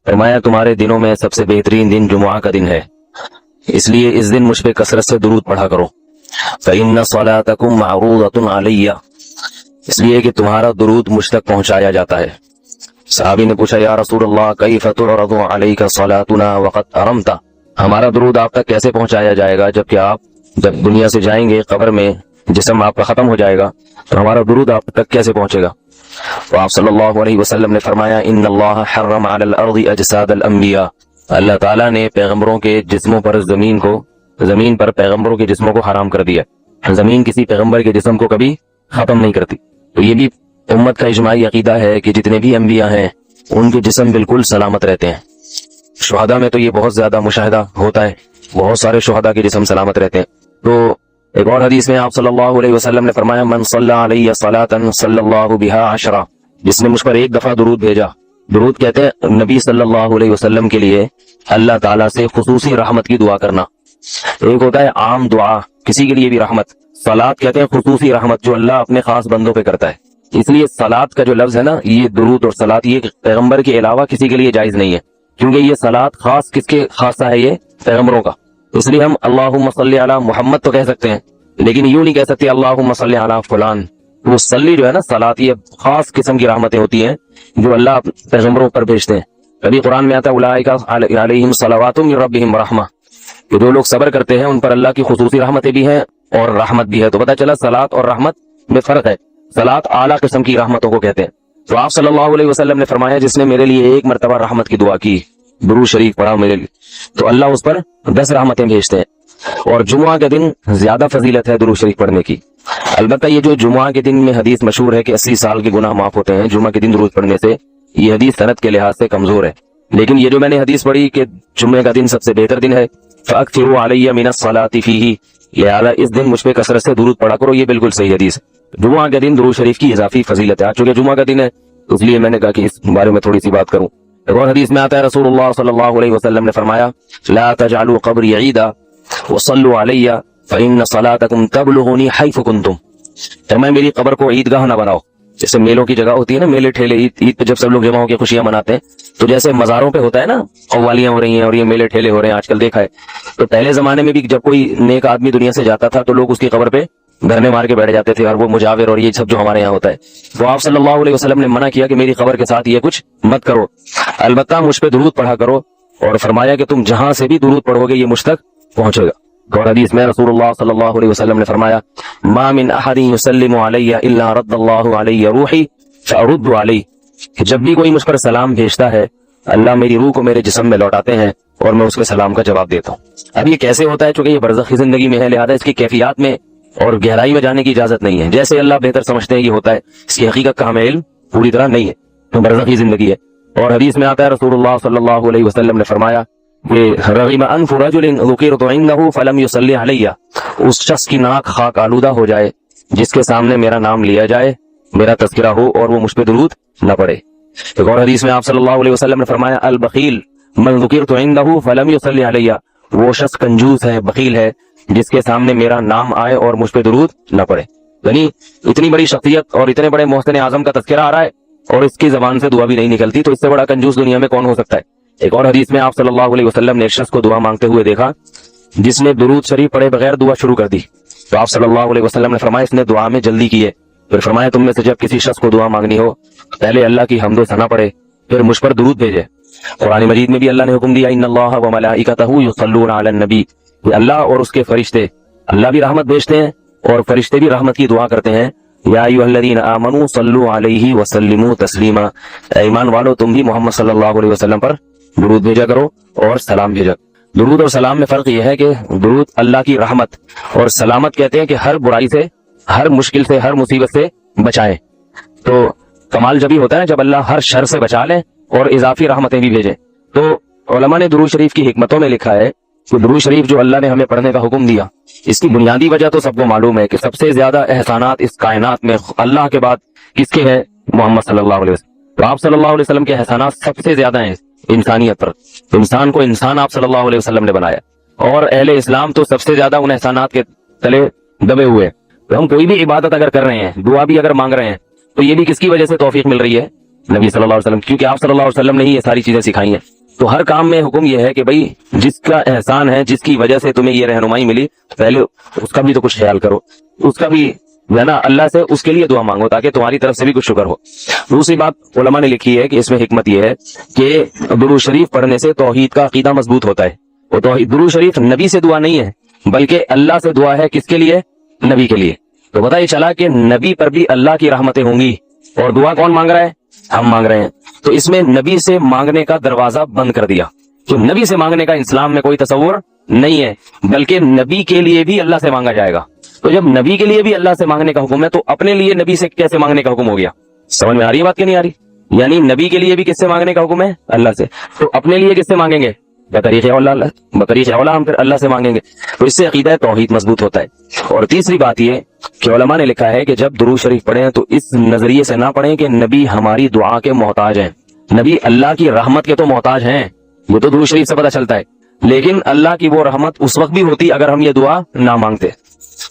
فرمایا تمہارے دنوں میں سب سے بہترین دن جمعہ کا دن ہے، اس لیے اس دن مجھ پہ کثرت سے درود پڑھا کرو۔ فإن صلاتکم معروضۃ علی، اس لیے کہ تمہارا درود مجھ تک پہنچایا جاتا ہے۔ صحابی نے پوچھا یا رسول اللہ کیف تعرض علیک صلاتنا وقد ارمت، ہمارا درود آپ تک کیسے پہنچایا جائے گا جبکہ آپ جب دنیا سے جائیں گے، قبر میں جسم آپ کا ختم ہو جائے گا، تو ہمارا درود آپ تک کیسے پہنچے گا؟ تو آپ صلی اللہ علیہ وسلم نے فرمایا ان اللہ حرم علی الارض اجساد الانبیاء، اللہ تعالیٰ نے پیغمبروں کے جسموں پر زمین پر پیغمبروں کے جسموں کو حرام کر دیا۔ زمین کسی پیغمبر کے جسم کو کبھی ختم نہیں کرتی۔ تو یہ بھی امت کا اجماعی عقیدہ ہے کہ جتنے بھی انبیاء ہیں ان کے جسم بالکل سلامت رہتے ہیں۔ شہداء میں تو یہ بہت زیادہ مشاہدہ ہوتا ہے، بہت سارے شہداء کے جسم سلامت رہتے ہیں۔ تو ایک اور حدیث میں آپ صلی اللہ علیہ وسلم نے فرمایا من صلی علیہ صلاۃ صلی اللہ بہا عشرہ، جس نے مجھ پر ایک دفعہ درود بھیجا۔ درود کہتے ہیں نبی صلی اللہ علیہ وسلم کے لیے اللہ تعالیٰ سے خصوصی رحمت کی دعا کرنا۔ ایک ہوتا ہے عام دعا، کسی کے لیے بھی رحمت، صلاۃ کہتے ہیں خصوصی رحمت جو اللہ اپنے خاص بندوں پہ کرتا ہے۔ اس لیے صلاۃ کا جو لفظ ہے نا، یہ درود اور صلاۃ یہ پیغمبر کے علاوہ کسی کے لیے جائز نہیں ہے، کیونکہ یہ صلاۃ خاص کس کے خاصہ ہے؟ یہ پیغمبروں کا۔ اس لیے ہم اللہم صلی علی محمد تو کہہ سکتے ہیں، لیکن یوں نہیں کہہ سکتے اللہم صلی علی فلان۔ وہ صلی جو ہے نا، صلاۃ یہ خاص قسم کی رحمتیں ہوتی ہیں جو اللہ پیغمبروں پر بھیجتے ہیں۔ کبھی قرآن میں آتا ہے اولئک علیہم صلوات من ربہم رحمہ، کہ جو لوگ صبر کرتے ہیں ان پر اللہ کی خصوصی رحمتیں بھی ہیں اور رحمت بھی ہے۔ تو پتہ چلا صلاۃ اور رحمت میں فرق ہے۔ صلاۃ اعلیٰ قسم کی رحمتوں کو کہتے ہیں۔ تو آپ صلی اللہ علیہ وسلم نے فرمایا جس نے میرے لیے ایک مرتبہ رحمت کی دعا کی، درود شریف پڑھا میرے لیے، تو اللہ اس پر 10 رحمتیں بھیجتے ہیں۔ اور جمعہ کے دن زیادہ فضیلت ہے درود شریف پڑھنے کی۔ البتہ یہ جو جمعہ کے دن میں حدیث مشہور ہے کہ 80 سال کے گناہ معاف ہوتے ہیں جمعہ کے دن درود پڑھنے سے، یہ حدیث سند کے لحاظ سے کمزور ہے۔ لیکن یہ جو میں نے حدیث پڑھی کہ جمعہ کا دن سب سے بہتر دن ہے، فَأَكْثِرُوا عَلَيَّ مِنَ الصَّلَاةِ فِيهِ، لہذا اس دن مجھ پہ کثرت سے درود پڑھا کرو، یہ بالکل صحیح حدیث ہے۔ جمعہ کے دن درود شریف کی اضافی فضیلت ہے، چونکہ جمعہ کا دن ہے اس لیے میں نے کہا کہ اس بارے میں تھوڑی سی بات کروں۔ ایک اور حدیث میں آتا ہے رسول اللہ صلی اللہ علیہ وسلم نے فرمایا لا تجعلوا قبری عیدا وصلوا علی فإن صلاتکم تبلغنی حیث کنتم، فرمایا میری قبر کو عیدگاہ نہ بناؤ۔ جیسے میلوں کی جگہ ہوتی ہے نا، میلے ٹھیلے، عید پہ جب سب لوگ جمع ہو کے خوشیاں مناتے ہیں، تو جیسے مزاروں پہ ہوتا ہے نا قوالیاں ہو رہی ہیں اور یہ میلے ٹھیلے ہو رہے ہیں، آج کل دیکھا ہے۔ تو پہلے زمانے میں بھی جب کوئی نیک آدمی دنیا سے جاتا تھا تو لوگ اس کی قبر پہ دھرنے مار کے بیٹھ جاتے تھے، اور وہ مجاور اور یہ سب جو ہمارے یہاں ہوتا ہے۔ تو آپ صلی اللہ علیہ وسلم نے منع کیا کہ میری قبر کے ساتھ یہ کچھ مت کرو، البتہ مجھ پہ درود پڑھا کرو، اور فرمایا کہ تم جہاں سے بھی درود پڑھو گے یہ مجھ تک پہنچے گا۔ اور حدیث میں رسول اللہ صلی اللہ علیہ وسلم نے فرمایا ما من احد یسلم علی الا رد اللہ علی روحی فارد علی، کہ جب بھی کوئی مجھ پر سلام بھیجتا ہے اللہ میری روح کو میرے جسم میں لوٹاتے ہیں اور میں اس کے سلام کا جواب دیتا ہوں۔ اب یہ کیسے ہوتا ہے؟ چونکہ یہ برزخی زندگی میں ہے، لہذا اس کی کیفیات میں اور گہرائی میں جانے کی اجازت نہیں ہے۔ جیسے اللہ بہتر سمجھتے ہیں یہ ہوتا ہے، اس کی حقیقت کا ہمیں علم پوری طرح نہیں ہے، تو برزخی زندگی ہے۔ اور حدیث میں آتا ہے رسول اللہ صلی اللہ علیہ وسلم نے فرمایا کہ رغم انف رجل ذکرت عنده فلم يصلی علی، اس شخص کی ناک خاک آلودہ ہو جائے جس کے سامنے میرا نام لیا جائے، میرا تذکرہ ہو اور وہ مجھ پہ درود نہ پڑے۔ ایک اور حدیث میں آپ صلی اللہ علیہ وسلم نے فرمایا البخیل من ذکرت عنده فلم يصلی علی، وہ شخص کنجوس ہے، بخیل ہے جس کے سامنے میرا نام آئے اور مجھ پہ درود نہ پڑے۔ یعنی اتنی بڑی شخصیت اور اتنے بڑے محسن اعظم کا تذکرہ آ رہا ہے اور اس کی زبان سے دعا بھی نہیں نکلتی، تو اس سے بڑا کنجوس دنیا میں کون ہو سکتا ہے؟ ایک اور حدیث میں آپ صلی اللہ علیہ وسلم نے ایک شخص کو دعا مانگتے ہوئے دیکھا جس نے درود شریف پڑھے بغیر دعا شروع کر دی، تو آپ صلی اللہ علیہ وسلم نے فرمایا اس نے دعا میں جلدی کی ہے۔ پھر فرمایا تم میں سے جب کسی شخص کو دعا مانگنی ہو پہلے اللہ کی حمد و ثنا پڑھے، پھر مجھ پر درود بھیجے۔ قرآن مجید میں بھی اللہ نے حکم دیا ان اللہ وملائکتہ یصلون علی النبی، کہ اللہ اور اس کے فرشتے، اللہ بھی رحمت بھیجتے ہیں اور فرشتے بھی رحمت کی دعا کرتے ہیں۔ یا ایھا الذین آمنوا صلوا علیہ وسلموا تسلیما، ایمان والو تم بھی محمد صلی اللہ علیہ وسلم پر درود بھیجا کرو اور سلام بھیجا۔ درود اور سلام میں فرق یہ ہے کہ درود اللہ کی رحمت اور سلامت کہتے ہیں کہ ہر برائی سے، ہر مشکل سے، ہر مصیبت سے بچائیں۔ تو کمال جبھی ہوتا ہے جب اللہ ہر شر سے بچا لے اور اضافی رحمتیں بھی بھیجیں۔ تو علماء نے درود شریف کی حکمتوں میں لکھا ہے کہ درود شریف جو اللہ نے ہمیں پڑھنے کا حکم دیا، اس کی بنیادی وجہ تو سب کو معلوم ہے کہ سب سے زیادہ احسانات اس کائنات میں اللہ کے بعد کس کے ہیں؟ محمد صلی اللہ علیہ وسلم۔ تو آپ صلی اللہ علیہ وسلم کے احسانات سب سے زیادہ ہیں انسانیت پر، انسان کو انسان آپ صلی اللہ علیہ وسلم نے بنایا، اور اہل اسلام تو سب سے زیادہ ان احسانات کے تلے دبے ہوئے۔ تو ہم کوئی بھی عبادت اگر کر رہے ہیں، دعا بھی اگر مانگ رہے ہیں، تو یہ بھی کس کی وجہ سے توفیق مل رہی ہے؟ नबी सल्लल्लाहु अलैहि वसल्लम, क्योंकि आप सल्लल्लाहु अलैहि वसल्लम ने ही ये सारी चीजें सिखाई हैं। तो हर काम में हुक्म ये है कि भाई जिसका एहसान है, जिसकी वजह से तुम्हें ये रहनुमाई मिली, पहले उसका भी तो कुछ ख्याल करो, उसका भी है ना, अल्लाह से उसके लिए दुआ मांगो ताकि तुम्हारी तरफ से भी कुछ शुक्र हो। दूसरी बात उलमा ने लिखी है कि इसमें हिकमत यह है कि दुरूद शरीफ पढ़ने से तौहीद का अकीदा मजबूत होता है। और तौहीद, दुरूद शरीफ नबी से दुआ नहीं है बल्कि अल्लाह से दुआ है। किसके लिए? नबी के लिए। तो पता ये चला कि नबी पर भी अल्लाह की रहमतें होंगी, और दुआ कौन मांग रहा है? हम मांग रहे हैं। तो इसमें नबी से मांगने का दरवाजा बंद कर दिया। तो नबी से मांगने का इस्लाम में कोई तसव्वुर नहीं है, बल्कि नबी के लिए भी अल्लाह से मांगा जाएगा। तो जब नबी के लिए भी अल्लाह से मांगने का हुक्म है, तो अपने लिए नबी से कैसे मांगने का हुक्म हो गया? समझ में आ रही है बात कि नहीं आ रही? यानी नबी के लिए भी किससे मांगने का हुक्म है? अल्लाह से। तो अपने लिए किससे मांगेंगे? बतरीक़ औला हम फिर अल्लाह से मांगेंगे। तो इससे अकीदा तौहीद मजबूत होता है। और तीसरी बात ये कि उलमा ने लिखा है कि जब दुरूद शरीफ पढ़ें तो इस नजरिए से ना पढ़ें कि नबी हमारी दुआ के मोहताज हैं। नबी अल्लाह की रहमत के तो मोहताज हैं, वो तो दुरूद शरीफ से पता चलता है, लेकिन अल्लाह की वो रहमत उस वक्त भी होती अगर हम ये दुआ ना मांगते।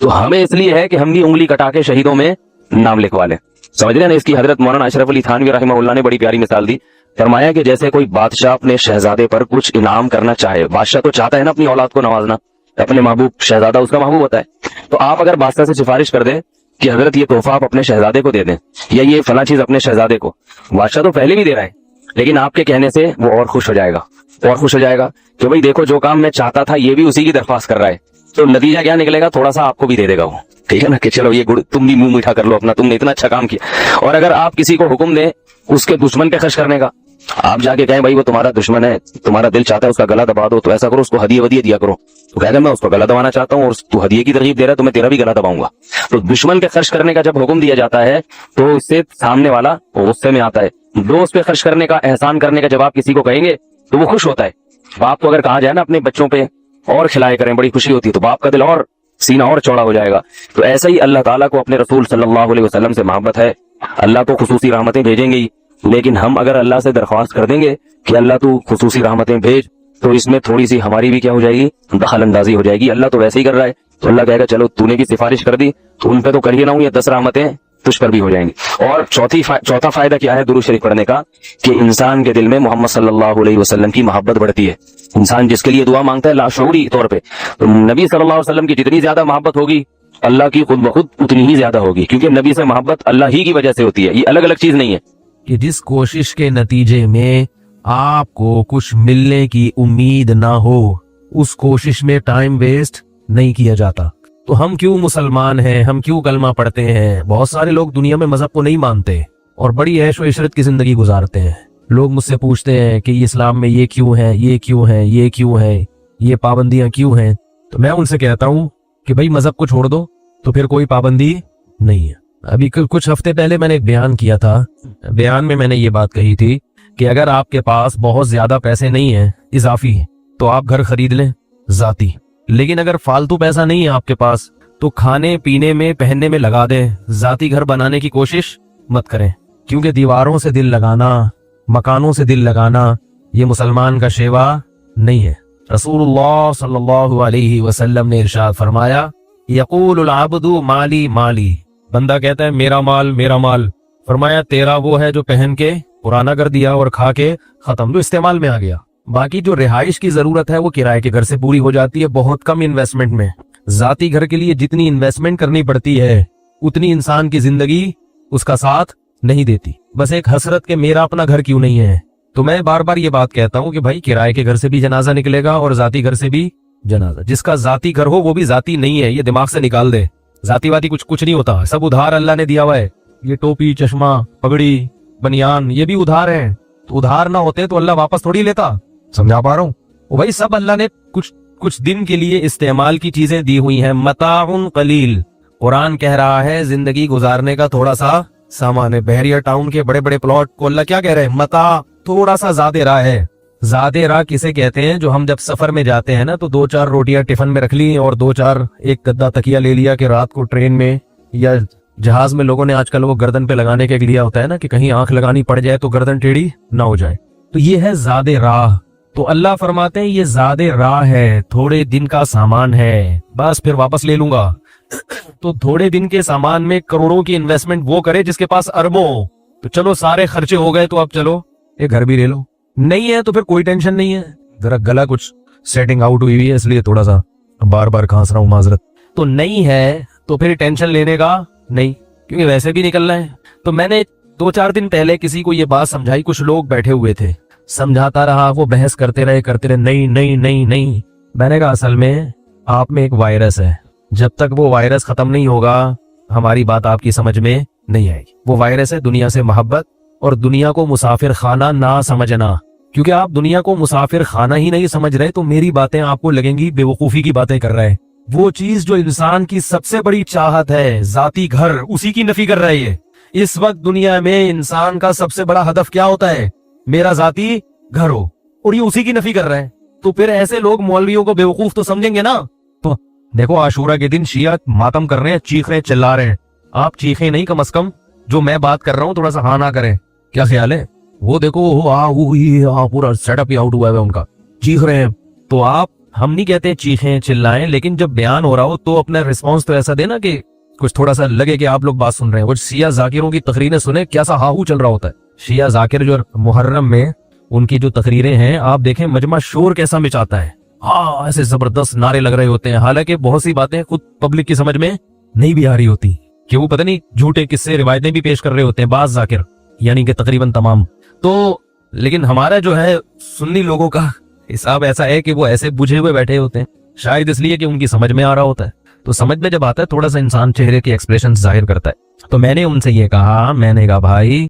तो हमें इसलिए है कि हम भी उंगली कटा के शहीदों में नाम लिखवा लें। समझ रहे हैं ना? इसकी हजरत मौलाना अशरफ अली थानवी रहमहुल्लाह ने बड़ी प्यारी मिसाल दी। फरमाया कि जैसे कोई बादशाह अपने शहजादे पर कुछ इनाम करना चाहे, बादशाह तो चाहता है ना अपनी औलाद को नवाजना, अपने महबूब, शहजादा उसका महबूब होता है। तो आप अगर बादशाह से सिफारिश कर दें कि हजरत ये तोहफा आप अपने शहजादे को दे दें, या ये फला चीज अपने शहजादे को, बादशाह तो पहले भी दे रहा है, लेकिन आपके कहने से वो और खुश हो जाएगा, और खुश हो जाएगा कि भाई देखो जो काम मैं चाहता था ये भी उसी की दरख्वास्त कर रहा है। तो नतीजा क्या निकलेगा? थोड़ा सा आपको भी दे देगा वो, ठीक है ना, कि चलो ये गुड़ तुम भी मुंह मीठा कर लो अपना, तुमने इतना अच्छा काम किया। और अगर आप किसी को हुक्म दें उसके दुश्मन पे खर्च करने का, आप जाके कहें भाई वो तुम्हारा दुश्मन है, तुम्हारा दिल चाहता है उसका गला दबा दो, तो ऐसा करो उसको हदिये वदिये दिया करो। तो कहते मैं उसको गला दबाना चाहता हूँ और तू हदिये की तरकीब दे रहा है तो मैं तेरा भी गला दबाऊंगा। तो दुश्मन पे खर्च करने का जब हुक्म दिया जाता है तो इससे सामने वाला गुस्से में आता है। दोस्त पे खर्च करने का, एहसान करने का जब आप किसी को कहेंगे तो वो खुश होता है। बाप को अगर कहा जाए ना अपने बच्चों पे और खिलाए करें, बड़ी खुशी होती है, तो बाप का दिल और सीना और चौड़ा हो जाएगा। तो ऐसा ही अल्लाह ताला को अपने रसूल सल्लल्लाहु अलैहि वसल्लम से मोहब्बत है। अल्लाह तो खुसूसी रहमतें भेजेंगे ही, लेकिन हम अगर अल्लाह से दरख्वास्त कर देंगे कि अल्लाह तू खुसूसी रहमतें भेज, तो इसमें थोड़ी सी हमारी भी क्या हो जाएगी? दखल अंदाजी हो जाएगी। अल्लाह तो वैसे ही कर रहा है, तो अल्लाह कहेगा चलो तूने भी सिफारिश कर दी तो उन पे तो करिए ना हूं, ये 10 रहमतें तुझ पर भी हो जाएंगी। और चौथा फायदा क्या है दुरूद शरीफ पढ़ने का? कि इंसान के दिल में मोहम्मद सल्लल्लाहु अलैहि वसल्लम की मोहब्बत बढ़ती है। इंसान जिसके लिए दुआ मांगता है लाशऊरी तौर पे, तो नबी सल्लल्लाहु अलैहि वसल्लम की जितनी ज्यादा मोहब्बत होगी अल्लाह की खुद ब खुद उतनी ही ज्यादा होगी, क्योंकि नबी से मोहब्बत अल्लाह ही की वजह से होती है, ये अलग अलग चीज नहीं है। कि जिस कोशिश के नतीजे में आपको कुछ मिलने की उम्मीद ना हो, उस कोशिश में टाइम वेस्ट नहीं किया जाता। तो हम क्यों मुसलमान हैं, हम क्यों कलमा पढ़ते हैं? बहुत सारे लोग दुनिया में मजहब को नहीं मानते और बड़ी ऐश व इशरत की जिंदगी गुजारते हैं। लोग मुझसे पूछते हैं कि इस्लाम में ये क्यों है, ये क्यों है, ये क्यों है, ये पाबंदियां क्यों हैं? तो मैं उनसे कहता हूँ कि भाई मजहब को छोड़ दो तो फिर कोई पाबंदी नहीं है। अभी कुछ हफ्ते पहले मैंने एक बयान किया था, बयान में मैंने ये बात कही थी कि अगर आपके पास बहुत ज्यादा पैसे नहीं है इजाफी, तो आप घर खरीद लें जाती, लेकिन अगर फालतू पैसा नहीं है आपके पास तो खाने पीने में, पहनने में लगा दें, जाती घर बनाने की कोशिश मत करें। क्योंकि दीवारों से दिल लगाना, मकानों से दिल लगाना ये मुसलमान का शेवा नहीं है। रसूलुल्लाह सल्लल्लाहु अलैहि वसल्लम ने इरशाद फरमाया, यक़ूलुल अब्दु माली माली, बंदा कहता है मेरा माल मेरा माल। फरमाया तेरा वो है जो पहन के पुराना कर दिया और खा के खत्म, तो इस्तेमाल में आ गया। बाकी जो रिहाइश की जरूरत है वो किराए के घर से पूरी हो जाती है, बहुत कम इन्वेस्टमेंट में। जाती घर के लिए जितनी इन्वेस्टमेंट करनी पड़ती है उतनी इंसान की जिंदगी उसका साथ नहीं देती। बस एक हसरत के मेरा अपना घर क्यों नहीं है। तो मैं बार बार ये बात कहता हूँ कि भाई किराए के घर से भी जनाजा निकलेगा और जाती घर से भी जनाजा। जिसका जाती घर हो वो भी जाती नहीं है, ये दिमाग से निकाल दे। जाती वाती कुछ नहीं होता, सब उधार अल्लाह ने दिया हुआ है। ये टोपी, चश्मा, पगड़ी, बनियान ये भी उधार है। तो उधार ना होते तो अल्लाह वापस थोड़ी लेता। समझा पा रहा हूँ? भाई सब अल्लाह ने कुछ दिन के लिए इस्तेमाल की चीजें दी हुई हैं। मताउन कलील, कुरान कह रहा है जिंदगी गुजारने का थोड़ा सा सामान है। बहरिया टाउन के बड़े बड़े प्लॉट को अल्लाह क्या कह रहे हैं? मता, थोड़ा सा ज़्यादा राह है। ज़्यादा राह किसे कहते हैं? जो हम जब सफर में जाते हैं ना तो 2-4 रोटियां टिफिन में रख ली और 2-4 एक गद्दा तकिया ले लिया कि रात को ट्रेन में या जहाज में लोगों ने आजकल वो गर्दन पे लगाने के लिया होता है ना कि कहीं आंख लगानी पड़ जाए तो गर्दन टेढ़ी ना हो जाए। तो ये है ज़्यादा राह। तो अल्लाह फरमाते हैं ये ज़्यादा राह है, थोड़े दिन का सामान है, बस फिर वापस ले लूंगा। तो थोड़े दिन के सामान में करोड़ों की इन्वेस्टमेंट वो करे जिसके पास अरबों। तो चलो सारे खर्चे हो गए तो अब चलो ये घर भी ले लो, नहीं है तो फिर कोई टेंशन नहीं है, जरा गला कुछ सेटिंग आउट हुई है इसलिए थोड़ा सा बार बार खांस रहा हूं, माजरत। तो नहीं है तो फिर टेंशन लेने का नहीं, क्योंकि वैसे भी निकलना है। तो मैंने 2-4 दिन पहले किसी को ये बात समझाई, कुछ लोग बैठे हुए थे, समझाता रहा, वो बहस करते रहे, नहीं नहीं नहीं नहीं। मैंने कहा असल में आप में एक वायरस है, जब तक वो वायरस खत्म नहीं होगा हमारी बात आपकी समझ में नहीं आएगी। वो वायरस है दुनिया से मोहब्बत और दुनिया को मुसाफिर खाना ना समझना। क्योंकि आप दुनिया को मुसाफिर खाना ही नहीं समझ रहे तो मेरी बातें आपको लगेंगी बेवकूफी की बातें कर रहे हैं। वो चीज जो इंसान की सबसे बड़ी चाहत है, जाती घर, उसी की नफी कर रही है। इस वक्त दुनिया में इंसान का सबसे बड़ा हदफ क्या होता है? मेरा जाती घर हो, और ये उसी की नफी कर रहा है। तो फिर ऐसे लोग मौलवियों को बेवकूफ तो समझेंगे ना। तो देखो आशूरा के दिन शिया मातम कर रहे हैं, चीख रहे हैं, चिल्ला रहे हैं, आप चीखे नहीं, कम से कम जो मैं बात कर रहा हूँ थोड़ा सा हाँ ना करें। क्या ख्याल है? वो देखो पूरा सेटअप ही आउट हुआ है उनका, चीख रहे हैं। तो आप, हम नहीं कहते चीखें चिल्लाएं, लेकिन जब बयान हो रहा हो तो अपना रिस्पॉन्स तो ऐसा देना कि कुछ थोड़ा सा लगे कि आप लोग बात सुन रहे हैं। वो शिया जाकिरों की तकरीरें सुने, क्या सा हाहू चल रहा होता है। शिया जाकिर जो मुहर्रम में उनकी जो तकरीरें हैं आप देखें, मजमा शोर कैसा मचाता है, हाँ ऐसे जबरदस्त नारे लग रहे होते हैं। हालांकि बहुत सी बातें खुद पब्लिक की समझ में नहीं भी आ रही होती, कि वो पता नहीं झूठे किस्से रिवायतें भी पेश कर रहे होते हैं बाज जाकिर, यानी कि तकरीबन तमाम। तो लेकिन हमारा जो है सुन्नी लोगों का हिसाब ऐसा है कि वो ऐसे बुझे हुए बैठे होते हैं, शायद इसलिए कि उनकी समझ में आ रहा होता है। तो समझ में जब आता है थोड़ा सा इंसान चेहरे के एक्सप्रेशन जाहिर करता है। तो मैंने उनसे ये कहा, मैंने कहा भाई